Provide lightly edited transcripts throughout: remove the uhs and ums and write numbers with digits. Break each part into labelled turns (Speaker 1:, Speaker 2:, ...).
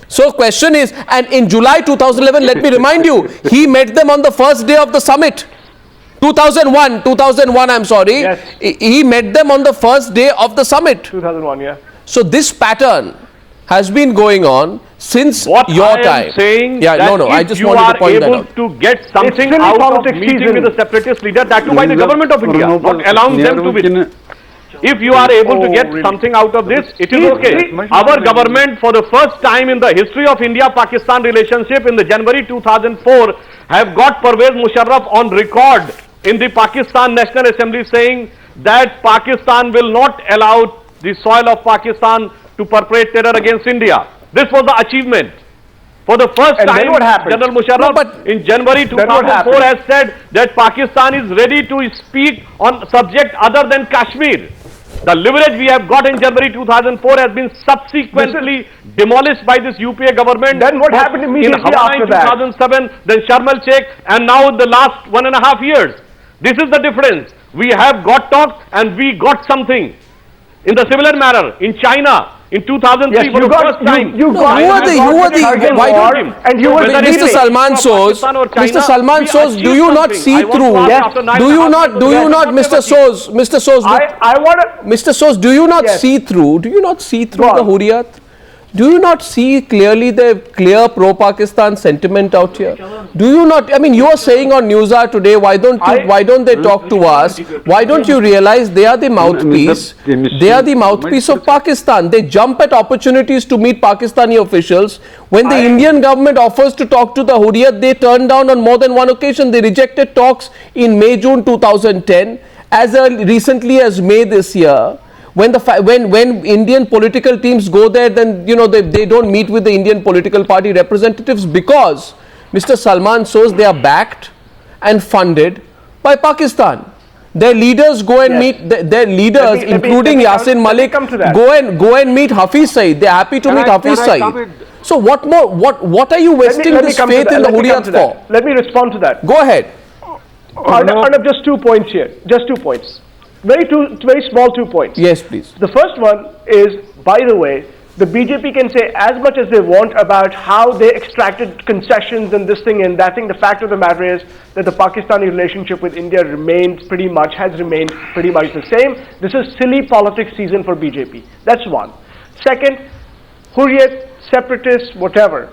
Speaker 1: So question is, and in July 2011, let me remind you, he met them on the first day of the summit. 2001, I'm sorry.
Speaker 2: Yes.
Speaker 1: He met them on the first day of the summit.
Speaker 2: 2001, yeah.
Speaker 1: So this pattern has been going on since
Speaker 2: What
Speaker 1: your
Speaker 2: I am
Speaker 1: time.
Speaker 2: saying
Speaker 1: Yeah,
Speaker 2: that
Speaker 1: I
Speaker 2: if
Speaker 1: just
Speaker 2: you
Speaker 1: wanted
Speaker 2: are
Speaker 1: to point that
Speaker 2: able
Speaker 1: out.
Speaker 2: to get something
Speaker 3: It's
Speaker 2: out of
Speaker 3: politics
Speaker 2: meeting
Speaker 3: season.
Speaker 2: with the separatist leader, that too by the government of India, not allowing them to visit. If you are able to get something out of this, it is okay. Our government, for the first time in the history of India-Pakistan relationship in the January 2004, have got Pervez Musharraf on record in the Pakistan National Assembly saying that Pakistan will not allow the soil of Pakistan to perpetrate terror against India. This was the achievement. For the first
Speaker 3: And then
Speaker 2: time,
Speaker 3: what happened?
Speaker 2: General Musharraf
Speaker 1: but
Speaker 2: in January
Speaker 3: Then what
Speaker 2: 2004
Speaker 3: happened?
Speaker 2: has said that Pakistan is ready to speak on subject other than Kashmir. The leverage we have got in January 2004 has been subsequently demolished by this UPA government.
Speaker 3: Then what happened immediately
Speaker 2: in Havana
Speaker 3: after
Speaker 2: in
Speaker 3: that?
Speaker 2: 2007, then Sharm el-Sheikh, and now in the last 1.5 years. This is the difference. We have got talk and we got something. In the similar manner, in China, in 2003,
Speaker 3: Yes,
Speaker 2: for
Speaker 3: you
Speaker 2: the
Speaker 3: got
Speaker 2: first time.
Speaker 3: you
Speaker 1: No,
Speaker 3: got
Speaker 1: who are the
Speaker 3: Kargil
Speaker 1: why
Speaker 3: war,
Speaker 1: don't
Speaker 3: and you were
Speaker 2: Whether
Speaker 3: leading.
Speaker 1: Mr. Salman Soz,
Speaker 2: Pakistan or China,
Speaker 1: Mr. Salman
Speaker 2: we
Speaker 1: Soz, do
Speaker 2: achieved
Speaker 1: you not
Speaker 2: something.
Speaker 1: see
Speaker 2: I want to
Speaker 1: through?
Speaker 2: ask
Speaker 3: Yes.
Speaker 2: after
Speaker 1: Do you
Speaker 2: 9.5
Speaker 1: not,
Speaker 2: years,
Speaker 1: do you
Speaker 2: what
Speaker 1: not,
Speaker 2: have
Speaker 1: Mr.
Speaker 2: achieved?
Speaker 1: Soz, Mr. Soz,
Speaker 3: I want to.
Speaker 1: Mr. Soz, do you not
Speaker 3: Yes.
Speaker 1: see through? Do you not see through
Speaker 3: Go
Speaker 1: the
Speaker 3: on.
Speaker 1: Hurriyat? Do you not see clearly the clear pro-Pakistan sentiment out here? Do you not? I mean, you are saying on Newshour today, why don't they talk to us? Why don't you realize they are the mouthpiece? They are the mouthpiece of Pakistan. They jump at opportunities to meet Pakistani officials. When the Indian government offers to talk to the Hurriyat, they turn down on more than one occasion. They rejected talks in May, June 2010, as recently as May this year. When Indian political teams go there, then they don't meet with the Indian political party representatives because Mr. Salman Soz, they are backed and funded by Pakistan. Their leaders go and meet their leaders, including Yasin Malik, go and meet Hafiz Saeed. They're happy to meet Hafiz Saeed. So what more? What are you wasting this faith in the Hurriyat for?
Speaker 3: Let me respond to that.
Speaker 1: Go ahead.
Speaker 3: Arnab, just 2 points here. Just 2 points. Very small 2 points.
Speaker 1: Yes, please.
Speaker 3: The first one is, by the way, the BJP can say as much as they want about how they extracted concessions and this thing and that thing. The fact of the matter is that the Pakistani relationship with India has remained pretty much the same. This is silly politics season for BJP. That's one. Second, Hurriyat, separatists, whatever.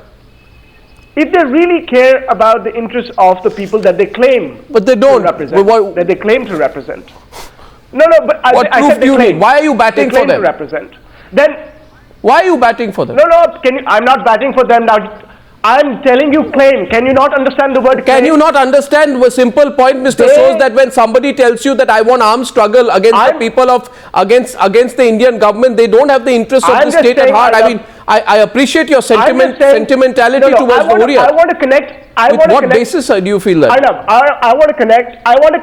Speaker 3: If they really care about the interests of the people that they claim
Speaker 1: But they don't.
Speaker 3: to represent,
Speaker 1: What
Speaker 3: represent. No, but
Speaker 1: What
Speaker 3: I
Speaker 1: proof
Speaker 3: said
Speaker 1: do you
Speaker 3: they
Speaker 1: need? Why are you batting
Speaker 3: claim
Speaker 1: for them?
Speaker 3: to represent. Then
Speaker 1: Why are you batting for them?
Speaker 3: no, I'm not batting for them now. I'm telling you claim. Can you not understand the word claim?
Speaker 1: Can you not understand a simple point, Mr. Soz, that when somebody tells you that I want armed struggle against the people of against the Indian government, they don't have the interests of the state at heart. I mean, I appreciate your sentimentality towards the Hurriyat.
Speaker 3: I want to connect.
Speaker 1: With what basis do you feel that?
Speaker 3: I want to connect. I want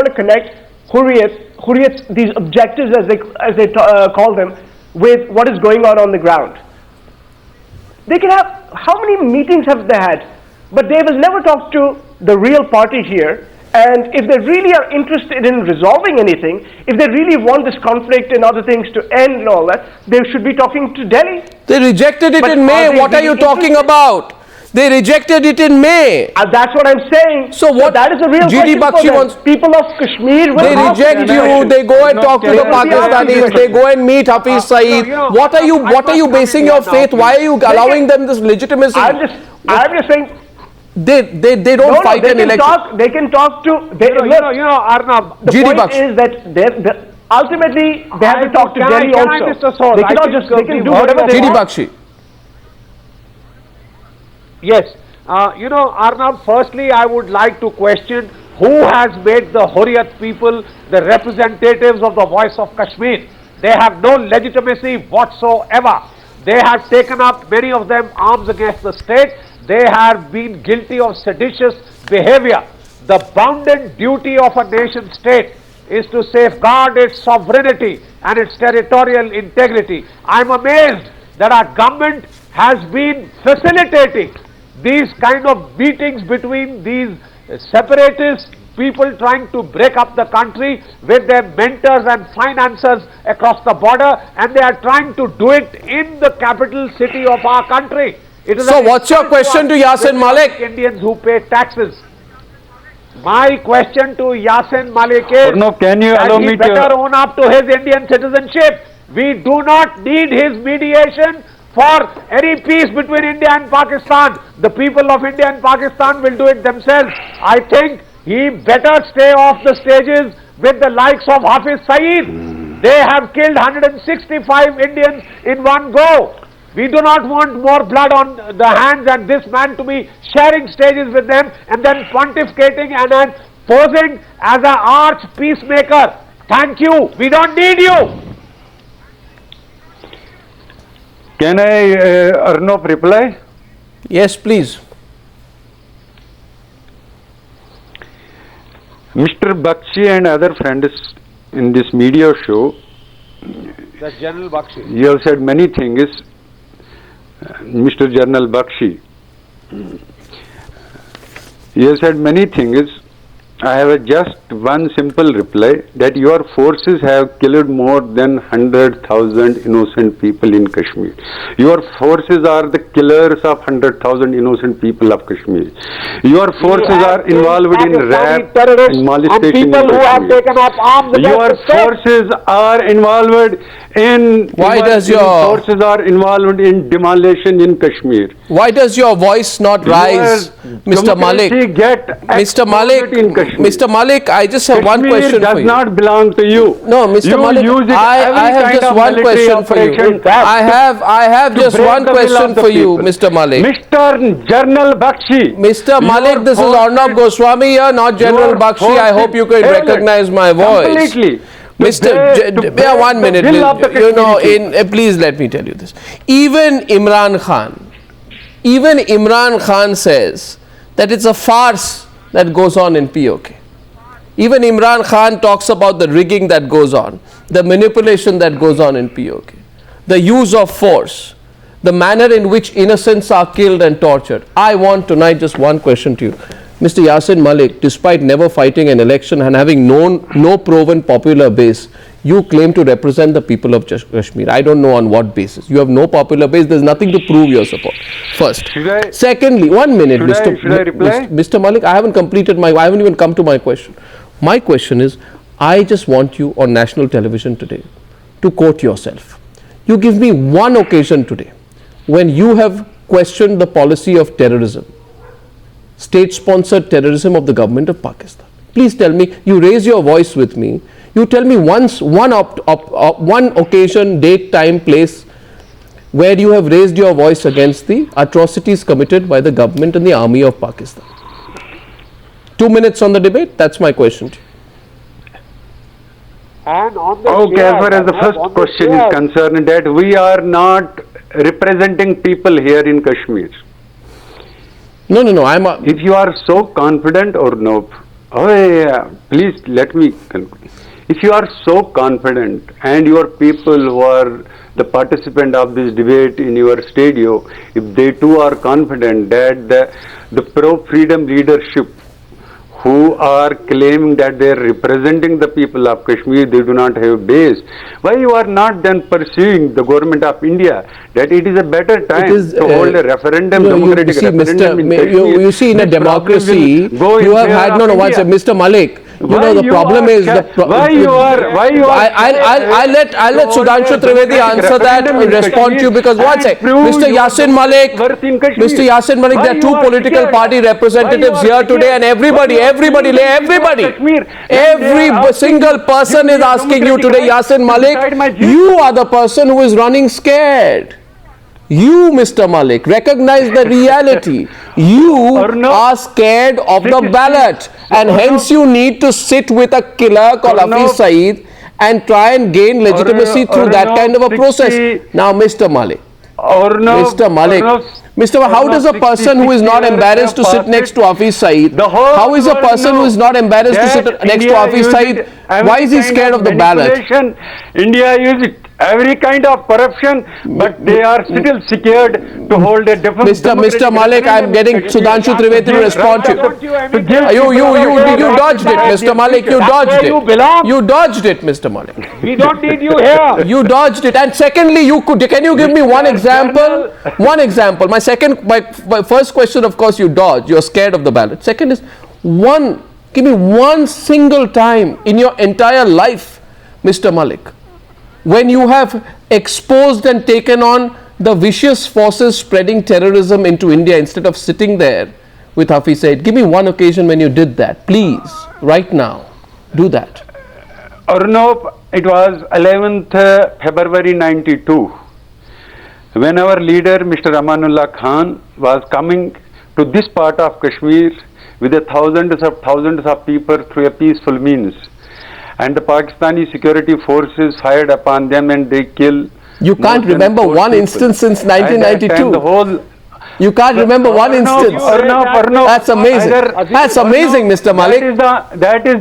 Speaker 3: to connect Hurriyat's these objectives as they call them with what is going on the ground. They can have, how many meetings have they had? But they will never talk to the real party here. And if they really are interested in resolving anything, if they really want this conflict and other things to end and all that, they should be talking to Delhi.
Speaker 1: They rejected it in May. What are you talking about? They rejected it in May.
Speaker 3: That's what I'm saying.
Speaker 1: So what?
Speaker 3: That is a real
Speaker 1: GD
Speaker 3: question
Speaker 1: Bakshi
Speaker 3: for them.
Speaker 1: wants.
Speaker 3: People of Kashmir will
Speaker 1: They
Speaker 3: ask
Speaker 1: reject
Speaker 3: that
Speaker 1: you.
Speaker 3: question.
Speaker 1: They go and talk to the
Speaker 3: They will be asking
Speaker 1: Pakistanis.
Speaker 3: this
Speaker 1: They go and meet Hafiz Saeed. What are you basing your faith? Why are you allowing them this legitimacy?
Speaker 3: I'm just saying.
Speaker 1: They don't fight an election.
Speaker 3: They can talk to.
Speaker 4: Arnab.
Speaker 3: The
Speaker 1: GD
Speaker 3: point
Speaker 1: Bakshi.
Speaker 3: is that ultimately they have to talk to Delhi also. They cannot just. They can do whatever they
Speaker 1: GD
Speaker 3: want.
Speaker 1: Bakshi.
Speaker 4: Yes. Arnab, firstly, I would like to question who has made the Hurriyat people the representatives of the voice of Kashmir. They have no legitimacy whatsoever. They have taken up, many of them, arms against the state. They have been guilty of seditious behavior. The bounden duty of a nation state is to safeguard its sovereignty and its territorial integrity. I'm amazed that our government has been facilitating these kind of meetings between these separatists people trying to break up the country with their mentors and financiers across the border, and they are trying to do it in the capital city of our country. It is
Speaker 1: So
Speaker 4: an
Speaker 1: what's your
Speaker 4: insult
Speaker 1: question to Yasin
Speaker 4: the
Speaker 1: Malik?
Speaker 4: Indians who pay taxes. My question to Yasin Malik is,
Speaker 5: Arnav, can you
Speaker 4: that
Speaker 5: allow
Speaker 4: he
Speaker 5: me to-
Speaker 4: better own up to his Indian citizenship. We do not need his mediation for any peace between India and Pakistan. The people of India and Pakistan will do it themselves. I think he better stay off the stages with the likes of Hafiz Saeed. They have killed 165 Indians in one go. We do not want more blood on the hands and this man to be sharing stages with them and then pontificating and then posing as an arch peacemaker. Thank you. We don't need you.
Speaker 5: Can I, Arnav, reply?
Speaker 1: Yes, please.
Speaker 5: Mr. Bakshi and other friends in this media show,
Speaker 4: That's General Bakshi.
Speaker 5: you have said many things, Mr. General Bakshi. You have said many things. I have just one simple reply, that your forces have killed more than 100,000 innocent people in Kashmir. Your forces are the killers of 100,000 innocent people of Kashmir. Your forces are involved in rape and molestation in
Speaker 4: people who have
Speaker 5: Kashmir.
Speaker 4: taken up arms
Speaker 5: Your
Speaker 4: against the state.
Speaker 5: forces are involved in
Speaker 1: Why does your-
Speaker 5: forces are involved in demolition in Kashmir.
Speaker 1: Why does your voice not rise, Mr. Malik?
Speaker 5: Democracy get
Speaker 1: Mr. Malik,
Speaker 5: exploded in Kashmir.
Speaker 1: Mr. Malik, I just have one
Speaker 5: Kashmir
Speaker 1: question
Speaker 5: does
Speaker 1: for you.
Speaker 5: not belong to you.
Speaker 1: No, Mr.
Speaker 5: You
Speaker 1: Malik,
Speaker 5: use it
Speaker 1: I
Speaker 5: every
Speaker 1: have
Speaker 5: kind
Speaker 1: just
Speaker 5: of
Speaker 1: one
Speaker 5: military
Speaker 1: question for you.
Speaker 5: operation
Speaker 1: I have
Speaker 5: to
Speaker 1: just
Speaker 5: break
Speaker 1: one
Speaker 5: the will
Speaker 1: question
Speaker 5: of the
Speaker 1: for you,
Speaker 5: people.
Speaker 1: Mr. Malik.
Speaker 5: Mr. General Bakshi.
Speaker 1: Mr. Malik, this is Arnab Goswami here, not General
Speaker 5: Your
Speaker 1: Bakshi. I hope you can
Speaker 5: forces
Speaker 1: recognize my voice.
Speaker 5: Completely.
Speaker 1: Mr. Yeah, 1 minute.
Speaker 5: The will of the
Speaker 1: You know,
Speaker 5: Kashmiri
Speaker 1: please let me tell you this. Even Imran Khan says that it's a farce that goes on in POK. Even Imran Khan talks about the rigging that goes on, the manipulation that goes on in POK, the use of force, the manner in which innocents are killed and tortured. I want tonight just one question to you. Mr. Yasin Malik, despite never fighting an election and having no proven popular base, you claim to represent the people of Kashmir. I don't know on what basis. You have no popular base. There's nothing to prove your support. First.
Speaker 5: Should I-
Speaker 1: Secondly, 1 minute,
Speaker 5: should I reply?
Speaker 1: Mr. Malik, I haven't even come to my question. My question is, I just want you on national television today to quote yourself. You give me one occasion today when you have questioned the policy of terrorism, state-sponsored terrorism of the government of Pakistan. Please tell me, you raise your voice with me, you tell me one occasion, date, time, place where you have raised your voice against the atrocities committed by the government and the army of Pakistan. 2 minutes on the debate, that's my question to you.
Speaker 4: And on the
Speaker 5: Okay, as far as the
Speaker 4: chair,
Speaker 5: first
Speaker 4: on the
Speaker 5: question
Speaker 4: chair.
Speaker 5: is concerned, that we are not representing people here in Kashmir.
Speaker 1: No,
Speaker 5: If you are so confident or no, please let me conclude. If you are so confident and your people who are the participant of this debate in your studio, if they too are confident that the pro-freedom leadership who are claiming that they are representing the people of Kashmir, they do not have base. Why you are not then pursuing the government of India that it is a better time to hold a referendum, democratic referendum in Kashmir?
Speaker 1: you see, in a
Speaker 5: This problem
Speaker 1: democracy,
Speaker 5: will go in
Speaker 1: you have
Speaker 5: favor
Speaker 1: had,
Speaker 5: of
Speaker 1: no, one
Speaker 5: India.
Speaker 1: second, Mr. Malik,
Speaker 5: Why
Speaker 1: the
Speaker 5: you
Speaker 1: problem
Speaker 5: are
Speaker 1: is,
Speaker 5: why you are
Speaker 1: I'll let Sudhanshu Trivedi answer that and respond to you, because one sec, Mr. Yasin Malik, Mr. Yasin Malik, there are two political party representatives here today, and every single person is asking you today, Yasin Malik, you are the person who is running scared. You, Mr. Malik, recognize the reality. You are scared of the ballot, and hence you need to sit with a killer called Hafiz Saeed and try and gain legitimacy through that kind of a process. Now, Mr. Malik, how does a person who is not embarrassed to sit next to Hafiz Saeed, how is a person who is not embarrassed to sit next to Hafiz Saeed, why is he scared of the ballot?
Speaker 5: India used it every kind of corruption, but they are still scared to hold a different.
Speaker 1: Mr. Malik, I'm getting Sudhanshu Trivedi to respond to you. You dodged it, Mr. Malik. You dodged
Speaker 4: where you belong.
Speaker 1: it. You dodged it, Mr. Malik.
Speaker 4: We don't need you here.
Speaker 1: You dodged it. And secondly, can you give me one example? One example. My first question, of course, you dodged. You're scared of the ballot. Second is give me one single time in your entire life, Mr. Malik, when you have exposed and taken on the vicious forces spreading terrorism into India instead of sitting there with Hafiz Saeed. Give me one occasion when you did that. Please, right now, do that.
Speaker 5: Arnab, it was 11th February 92, when our leader Mr. Amanullah Khan was coming to this part of Kashmir with thousands of people through a peaceful means, and the Pakistani security forces fired upon them and they killed.
Speaker 1: You can't remember one instance since 1992. You can't remember one instance. That's amazing. That's amazing, Mr. Malik.
Speaker 5: That is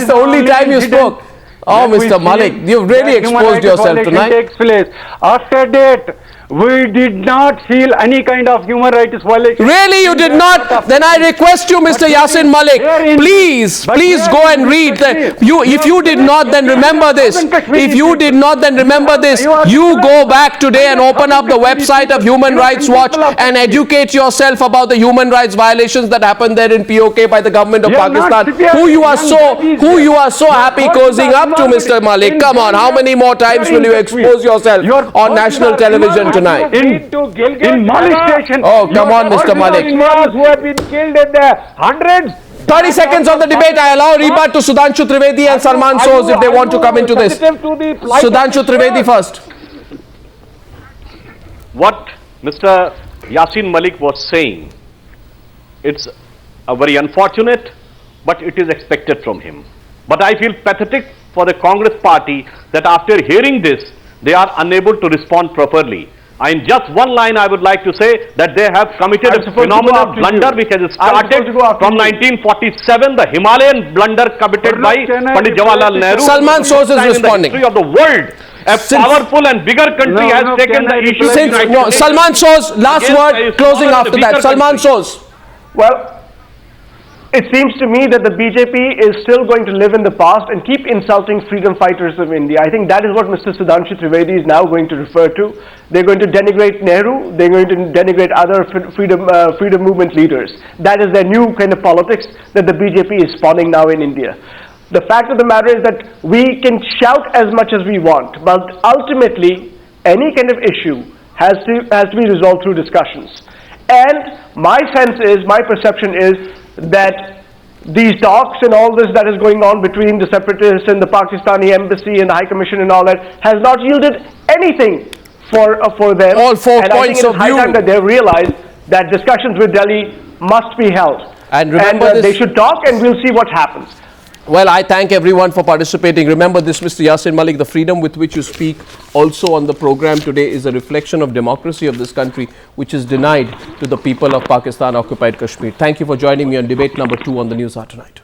Speaker 5: the only
Speaker 1: time you spoke. Oh, Mr. Malik, you've really exposed yourself tonight.
Speaker 5: Takes place. After that, we did not feel any kind of human rights violation.
Speaker 1: Really, you did not? Then I request you, Mr. Yasin Malik, please go and read. If you did not, then remember this. If you did not, then remember this. You go back today and open up the website of Human Rights Watch and educate yourself about the human rights violations that happened there in POK by the government of Pakistan. Who you are so happy cozying up to, Mr. Malik. Come on, how many more times will you expose yourself on national television tonight?
Speaker 5: In Mali station.
Speaker 1: Oh, come on, Mr. Malik.
Speaker 4: Who have been killed in the hundreds.
Speaker 1: 30 seconds of the debate. I allow rebut to Sudhanshu Trivedi and Salman Soz if they want to come into this. Sudhanshu Trivedi first.
Speaker 2: What Mr. Yasin Malik was saying, it's a very unfortunate, but it is expected from him. But I feel pathetic for the Congress party that after hearing this, they are unable to respond properly. In just one line, I would like to say that they have committed a phenomenal blunder which has started from 1947, the Himalayan blunder committed by Pandit Jawaharlal Nehru.
Speaker 1: Salman Soz is responding.
Speaker 2: In the history of the world, a powerful and bigger country has taken the issue.
Speaker 1: Salman Soz, last word, closing after that. Salman Soz.
Speaker 3: Well, it seems to me that the BJP is still going to live in the past and keep insulting freedom fighters of India. I think that is what Mr. Sudhanshu Trivedi is now going to refer to. They're going to denigrate Nehru. They're going to denigrate other freedom movement leaders. That is their new kind of politics that the BJP is spawning now in India. The fact of the matter is that we can shout as much as we want, but ultimately any kind of issue has to be resolved through discussions. And my perception is that these talks and all this that is going on between the separatists and the Pakistani embassy and the High Commission and all that has not yielded anything for them.
Speaker 1: All 4
Speaker 3: and
Speaker 1: points
Speaker 3: I think it
Speaker 1: of
Speaker 3: is high
Speaker 1: view.
Speaker 3: time that they realize that discussions with Delhi must be held.
Speaker 1: And remember
Speaker 3: they should talk and we'll see what happens.
Speaker 1: Well, I thank everyone for participating. Remember this, Mr. Yasin Malik, the freedom with which you speak also on the program today is a reflection of democracy of this country, which is denied to the people of Pakistan occupied Kashmir. Thank you for joining me on debate number 2 on the News Hour tonight.